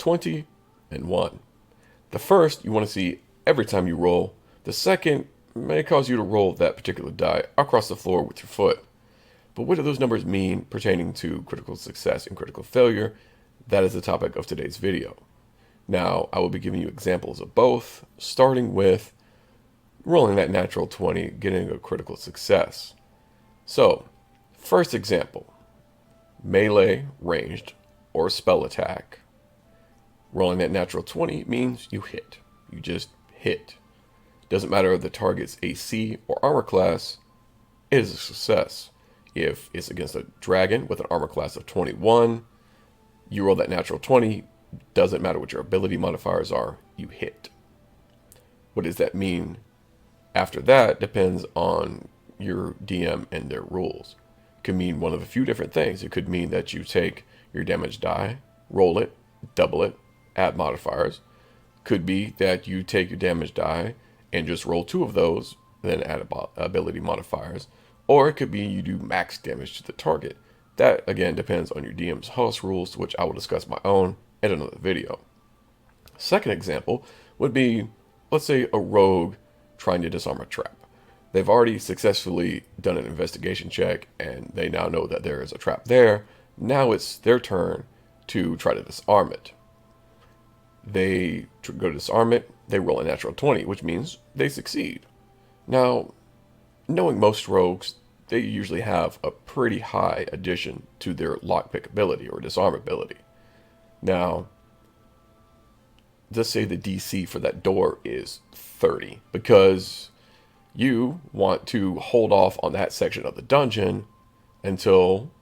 20 and 1. The first you want to see every time you roll. The second may cause you to roll that particular die across the floor with your foot. But what do those numbers mean pertaining to critical success and critical failure? That is the topic of today's video. Now, I will be giving you examples of both, starting with rolling that natural 20, getting a critical success. So, first example, melee, ranged, or spell attack. Rolling that natural 20 means you hit. You just hit. Doesn't matter if the target's AC or armor class, it is a success. If it's against a dragon with an armor class of 21, you roll that natural 20, doesn't matter what your ability modifiers are, you hit. What does that mean? After that depends on your DM and their rules. It could mean one of a few different things. It could mean that you take your damage die, roll it, double it, add modifiers. Could be that you take your damage die and just roll 2 of those, then add ability modifiers. Or it could be you do max damage to the target. That, again, depends on your DM's host rules, which I will discuss my own in another video. Second example would be, let's say, a rogue trying to disarm a trap. They've already successfully done an investigation check, and they now know that there is a trap there. Now it's their turn to try to disarm it. They go to disarm it, they roll a natural 20, which means they succeed. Now, knowing most rogues, they usually have a pretty high addition to their lockpick ability or disarm ability. Now, let's say the DC for that door is 30, because you want to hold off on that section of the dungeon until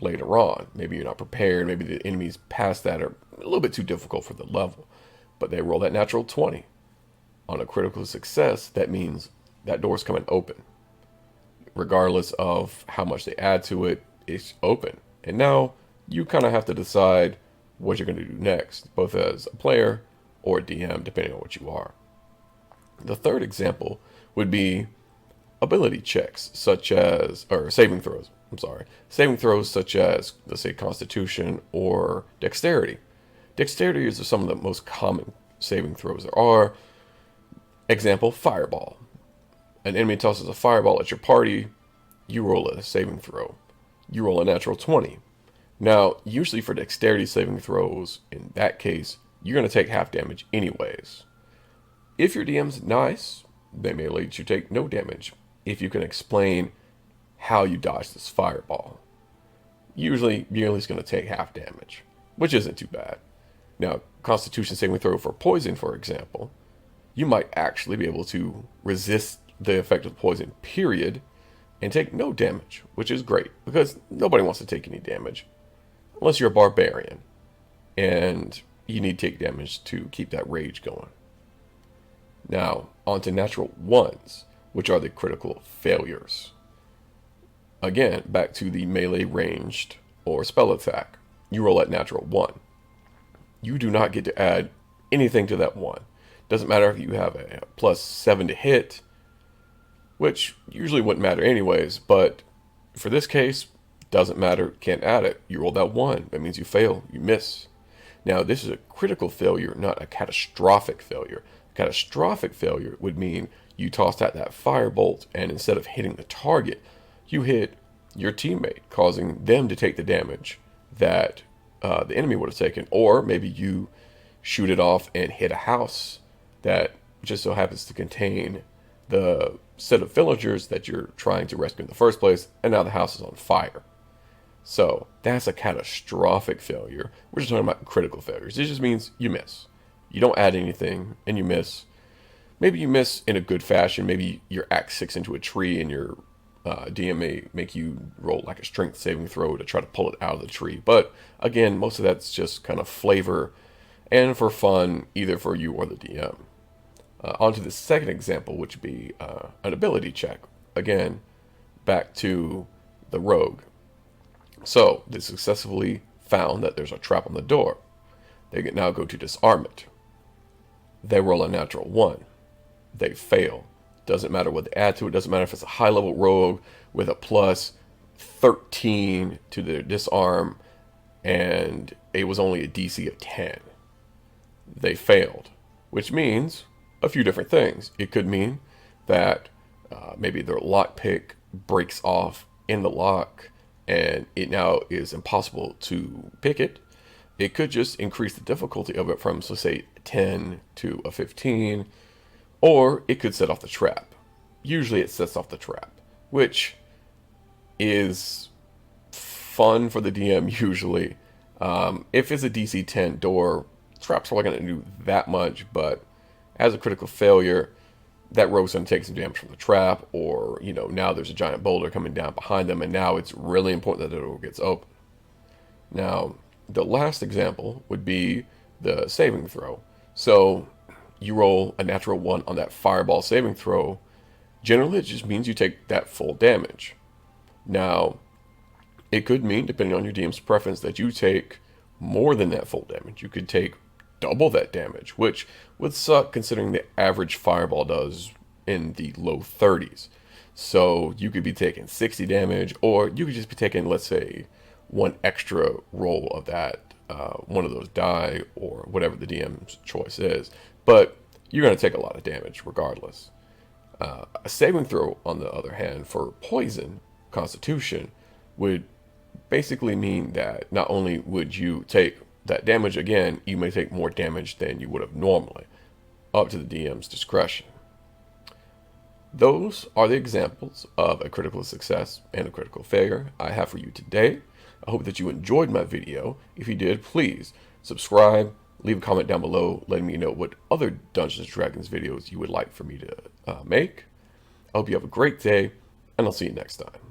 later on. Maybe you're not prepared, maybe the enemies past that are a little bit too difficult for the level, but they roll that natural 20. On a critical success, that means that door's coming open. Regardless of how much they add to it, it's open. And now you kind of have to decide what you're going to do next, both as a player or a DM, depending on what you are. The third example would be ability checks, such as, or saving throws, saving throws such as, let's say, Constitution or Dexterity. Dexterity is some of the most common saving throws there are. Example, Fireball. An enemy tosses a fireball at your party, you roll a saving throw. You roll a natural 20. Now, usually for dexterity saving throws, in that case, you're going to take half damage anyways. If your DM's nice, they may let you take no damage if you can explain how you dodge this fireball. Usually, you're at least going to take half damage, which isn't too bad. Now, Constitution saving throw for poison, for example, you might actually be able to resist the effect of poison, period, and take no damage, which is great, because nobody wants to take any damage, unless you're a barbarian, and you need to take damage to keep that rage going. Now, on to natural ones, which are the critical failures. Again, back to the melee ranged or spell attack. You roll at natural 1. You do not get to add anything to that 1. Doesn't matter if you have a +7 to hit, which usually wouldn't matter anyways, but for this case, doesn't matter, can't add it. You roll that 1, that means you fail, you miss. Now, this is a critical failure, not a catastrophic failure. Catastrophic failure would mean you tossed out that firebolt, and instead of hitting the target, you hit your teammate, causing them to take the damage that the enemy would have taken. Or maybe you shoot it off and hit a house that just so happens to contain the set of villagers that you're trying to rescue in the first place, and now the house is on fire. So that's a catastrophic failure. We're just talking about critical failures. It just means you miss. You don't add anything and you miss. Maybe you miss in a good fashion. Maybe your axe sticks into a tree and your DM may make you roll like a strength saving throw to try to pull it out of the tree. But again, most of that's just kind of flavor and for fun, either for you or the DM. On to the second example, which would be an ability check. Again, back to the rogue. So they successfully found that there's a trap on the door. They can now go to disarm it. They roll a natural 1. They fail. Doesn't matter what they add to it. Doesn't matter if it's a high level rogue with a +13 to their disarm and it was only a DC of 10. they failed, which means a few different things. It could mean that maybe their lockpick breaks off in the lock and it now is impossible to pick it. It could just increase the difficulty of it from, so say, 10 to a 15, or it could set off the trap. Usually it sets off the trap, which is fun for the DM usually. If it's a DC 10 door, traps are not going to do that much, but as a critical failure, that rogue's going to take some damage from the trap, or, now there's a giant boulder coming down behind them, and now it's really important that the door gets open. Now, the last example would be the saving throw. So, you roll a natural 1 on that fireball saving throw. Generally, it just means you take that full damage. Now, it could mean, depending on your DM's preference, that you take more than that full damage. You could take double that damage, which would suck considering the average fireball does in the low 30s. So you could be taking 60 damage, or you could just be taking, let's say, one extra roll of that, one of those die, or whatever the DM's choice is. But you're going to take a lot of damage regardless. A saving throw, on the other hand, for poison constitution would basically mean that not only would you take that damage again, you may take more damage than you would have normally, up to the DM's discretion. Those are the examples of a critical success and a critical failure I have for you today. I hope that you enjoyed my video. If you did, please subscribe, leave a comment down below letting me know what other Dungeons & Dragons videos you would like for me to make. I hope you have a great day, and I'll see you next time.